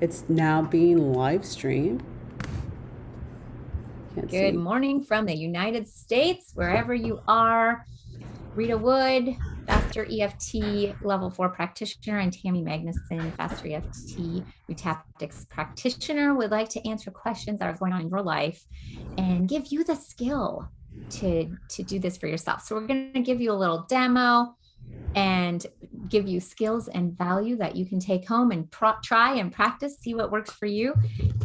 It's now being live streamed. Can't Good see. morning from the United States, wherever you are. Rita Wood, Faster EFT Level 4 practitioner, and Tammy Magnuson, Faster EFT Retaptics practitioner, would like to answer questions that are going on in your life and give you the skill to do this for yourself. So we're going to give you a little demo and give you skills and value that you can take home and try and practice, see what works for you,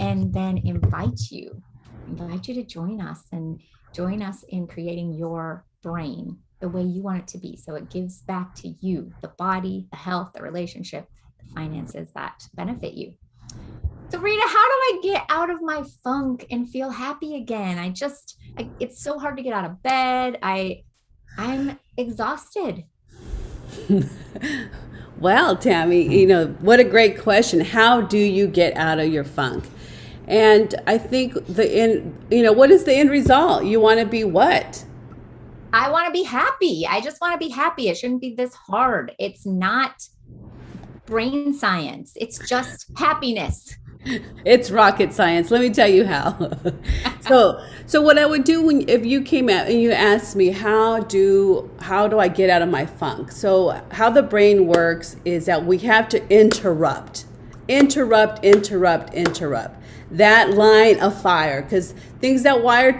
and then invite you to join us and join us in creating your brain the way you want it to be. So it gives back to you the body, the health, the relationship, the finances that benefit you. So Rita, how do I get out of my funk and feel happy again? It's so hard to get out of bed. I'm exhausted. Well, Tammy, what a great question. How do you get out of your funk? And I think what is the end result? You want to be what? I want to be happy. I just want to be happy. It shouldn't be this hard. It's not brain science. It's just happiness. It's rocket science. Let me tell you how. So what I would do if you came out and you asked me how do I get out of my funk? So how the brain works is that we have to interrupt that line of fire, because things that fire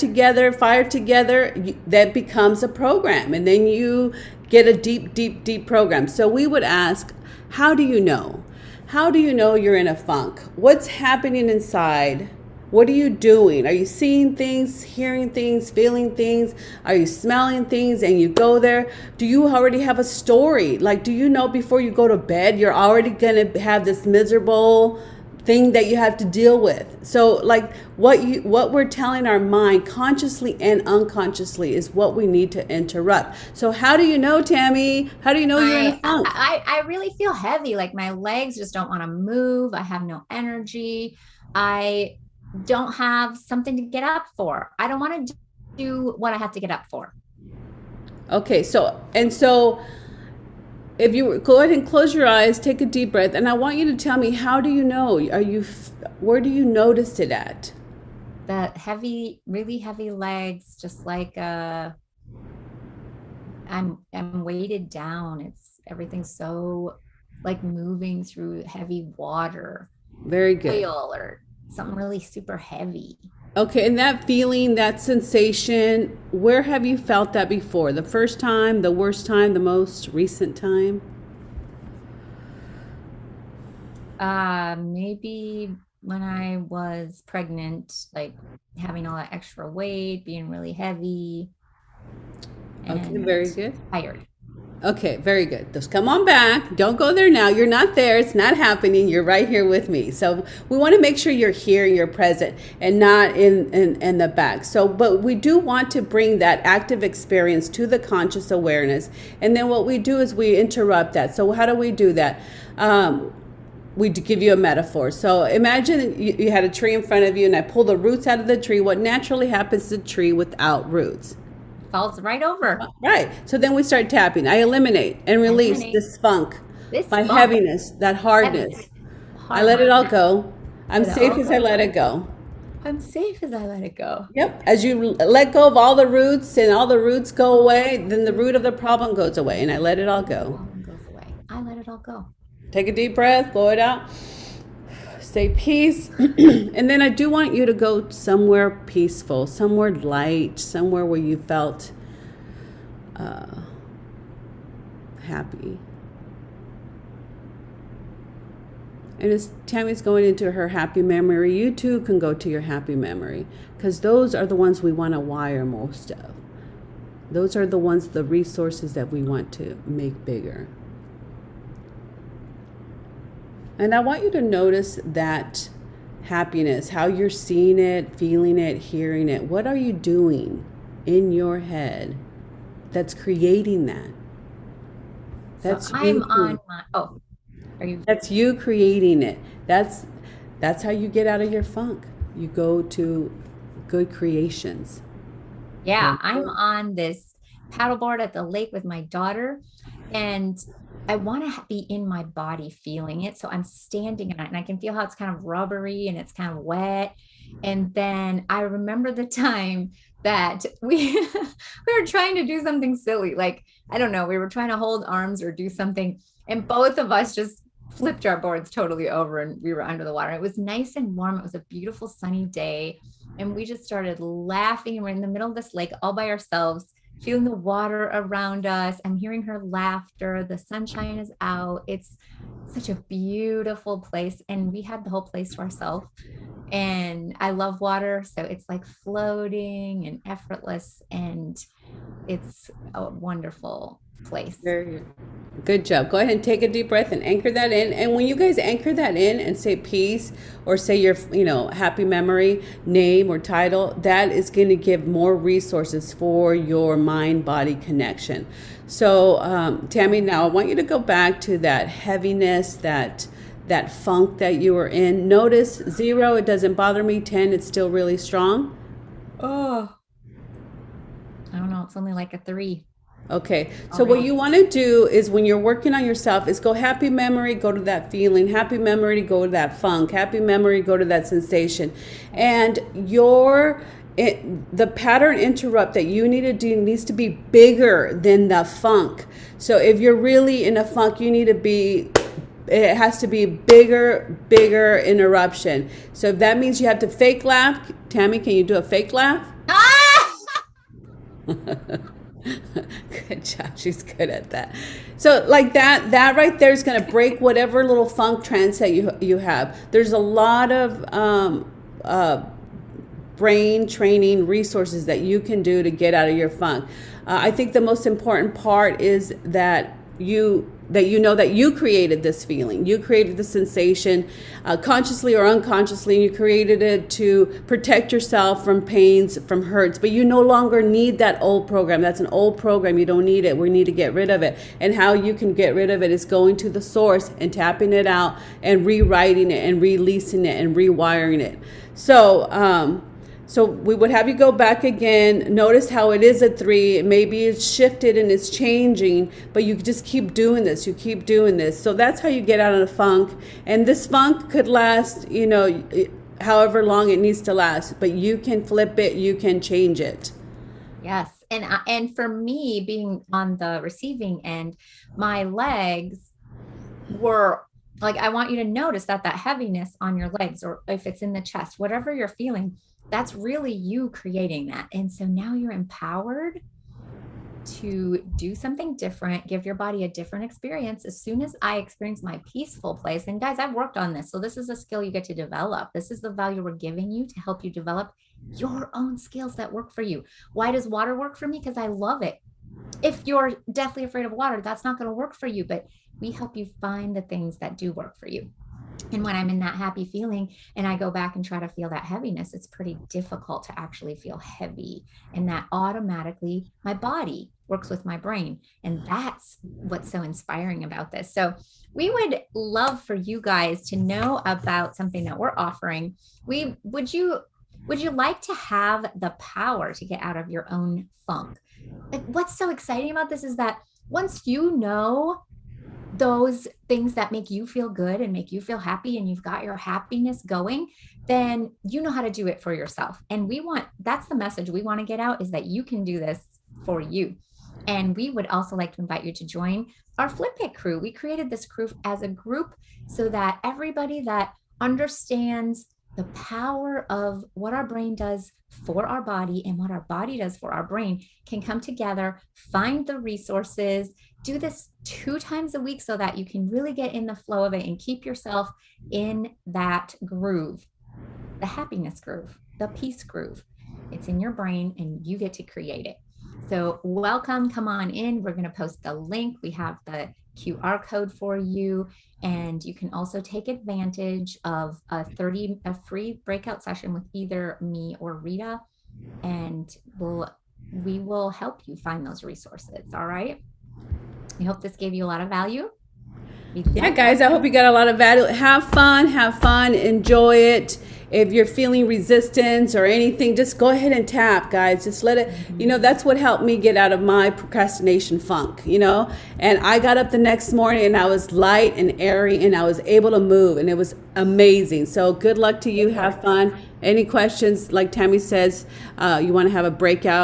together, that becomes a program, and then you get a deep program. So we would ask, how do you know? How do you know you're in a funk? What's happening inside? What are you doing? Are you seeing things, hearing things, feeling things? Are you smelling things and you go there? Do you already have a story? Like, do you know before you go to bed, you're already going to have this miserable thing that you have to deal with? So like what we're telling our mind consciously and unconsciously is what we need to interrupt. So how do you know, Tammy? How do you know you're in a funk? I really feel heavy. Like my legs just don't want to move. I have no energy. I don't have something to get up for. I don't want to do what I have to get up for. Okay, so if you go ahead and close your eyes, take a deep breath, and I want you to tell me, how do you know? Where do you notice it at? The heavy, really heavy legs, just like I'm weighted down. Everything's so like moving through heavy water, Very good. oil, or something really super heavy. Okay, and that feeling, that sensation, where have you felt that before? The first time, the worst time, the most recent time? Maybe when I was pregnant, like having all that extra weight, being really heavy Okay, and very good. tired. Okay, very good. Just come on back. Don't go there now. You're not there. It's not happening. You're right here with me. So we want to make sure you're here and you're present and not in the back. So, but we do want to bring that active experience to the conscious awareness. And then what we do is we interrupt that. So how do we do that? We give you a metaphor. So imagine you had a tree in front of you and I pull the roots out of the tree. What naturally happens to the tree without roots? Falls right over. Right. So then we start tapping. I eliminate and release Eliminate this funk, this my funk, heaviness, that hardness. heaviness, I let it all hardness. go. I'm Let it safe all as I go. let it go. I'm safe as I let it go. Yep. As you let go of all the roots and all the roots go away, then the root of the problem goes away and I let it all go. Problem goes away. I let it all go. Take a deep breath, blow it out. Say peace. And then I do want you to go somewhere peaceful, somewhere light, somewhere where you felt happy. And as Tammy's going into her happy memory, you too can go to your happy memory, because those are the ones we want to wire most of. Those are the ones, the resources that we want to make bigger. And I want you to notice that happiness, how you're seeing it, feeling it, hearing it. What are you doing in your head that's creating that? That's So I'm you. on my, oh, are you? That's you creating it. That's how you get out of your funk. You go to good creations. Yeah, I'm on this paddleboard at the lake with my daughter, and I want to be in my body feeling it. So I'm standing on it and I can feel how it's kind of rubbery and it's kind of wet. And then I remember the time that we we were trying to do something silly. Like, I don't know, we were trying to hold arms or do something. And both of us just flipped our boards totally over and we were under the water. It was nice and warm. It was a beautiful sunny day. And we just started laughing. And we're in the middle of this lake all by ourselves, feeling the water around us. I'm hearing her laughter. The sunshine is out. It's such a beautiful place. And we had the whole place to ourselves. And I love water. So it's like floating and effortless. And it's a wonderful place. Very good job. Go ahead and take a deep breath and anchor that in. And when you guys anchor that in and say peace or say your, happy memory, name or title, that is going to give more resources for your mind-body connection. So, Tammy, now I want you to go back to that heaviness, that funk that you were in. Notice 0, it doesn't bother me. 10, it's still really strong. Oh, I don't know. It's only like a 3. Okay, so what you want to do is when you're working on yourself is go happy memory, go to that feeling, happy memory, go to that funk, happy memory, go to that sensation. And the pattern interrupt that you need to do needs to be bigger than the funk. So if you're really in a funk, it has to be bigger interruption. So if that means you have to fake laugh, Tammy, can you do a fake laugh? Good job. She's good at that. So like that right there is going to break whatever little funk trance that you have. There's a lot of brain training resources that you can do to get out of your funk. I think the most important part is that you know that you created this feeling. You created the sensation consciously or unconsciously, and you created it to protect yourself from pains, from hurts. But you no longer need that old program. That's an old program. You don't need it. We need to get rid of it. And how you can get rid of it is going to the source and tapping it out and rewriting it and releasing it and rewiring it. So we would have you go back again. Notice how it is a 3. Maybe it's shifted and it's changing, but you just keep doing this. You keep doing this. So that's how you get out of the funk. And this funk could last, however long it needs to last. But you can flip it. You can change it. Yes. And for me, being on the receiving end, my legs were like, I want you to notice that heaviness on your legs, or if it's in the chest, whatever you're feeling, that's really you creating that. And so now you're empowered to do something different, give your body a different experience. As soon as I experience my peaceful place, and guys, I've worked on this. So this is a skill you get to develop. This is the value we're giving you to help you develop your own skills that work for you. Why does water work for me? Because I love it. If you're deathly afraid of water, that's not going to work for you, but we help you find the things that do work for you. And when I'm in that happy feeling and I go back and try to feel that heaviness, it's pretty difficult to actually feel heavy. And that automatically my body works with my brain. And that's what's so inspiring about this. So we would love for you guys to know about something that we're offering. Would you like to have the power to get out of your own funk? Like, what's so exciting about this is that once you know those things that make you feel good and make you feel happy, and you've got your happiness going, then you know how to do it for yourself. And that's the message we want to get out, is that you can do this for you. And we would also like to invite you to join our Flip It crew. We created this crew as a group so that everybody that understands the power of what our brain does for our body and what our body does for our brain can come together, find the resources, do this 2 times a week so that you can really get in the flow of it and keep yourself in that groove, the happiness groove, the peace groove. It's in your brain and you get to create it. So welcome, come on in. We're going to post the link. We have the QR code for you. And you can also take advantage of a free breakout session with either me or Rita. And we will help you find those resources. All right. I hope this gave you a lot of value. Yeah, guys, I hope you got a lot of value. Have fun, enjoy it. if you're feeling resistance or anything, just go ahead and tap, guys. Just let it, that's what helped me get out of my procrastination funk, and I got up the next morning and I was light and airy and I was able to move, and it was amazing. So good luck to you. Have fun. Any questions, like Tammy says, you want to have a breakout